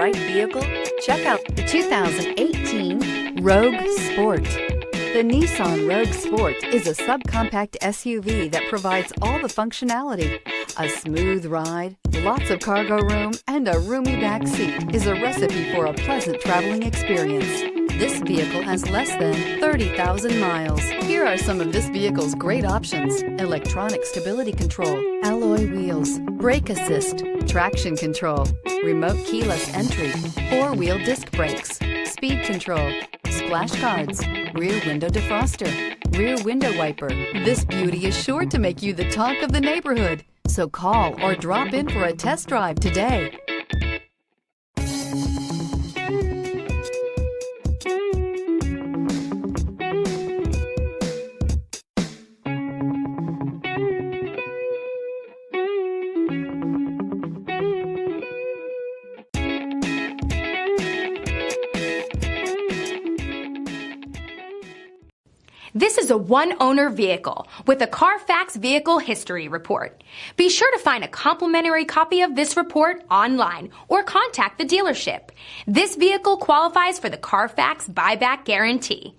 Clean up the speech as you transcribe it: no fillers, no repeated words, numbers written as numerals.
right vehicle? Check out the 2018 Rogue Sport. The Nissan Rogue Sport is a subcompact SUV that provides all the functionality. A smooth ride, lots of cargo room, and a roomy back seat is a recipe for a pleasant traveling experience. This vehicle has less than 30,000 miles. Here are some of this vehicle's great options: electronic stability control, alloy wheels, brake assist, traction control, remote keyless entry, four-wheel disc brakes, speed control, splash guards, rear window defroster, rear window wiper. This beauty is sure to make you the talk of the neighborhood. So call or drop in for a test drive today. This is a one-owner vehicle with a Carfax Vehicle History Report. Be sure to find a complimentary copy of this report online or contact the dealership. This vehicle qualifies for the Carfax Buyback Guarantee.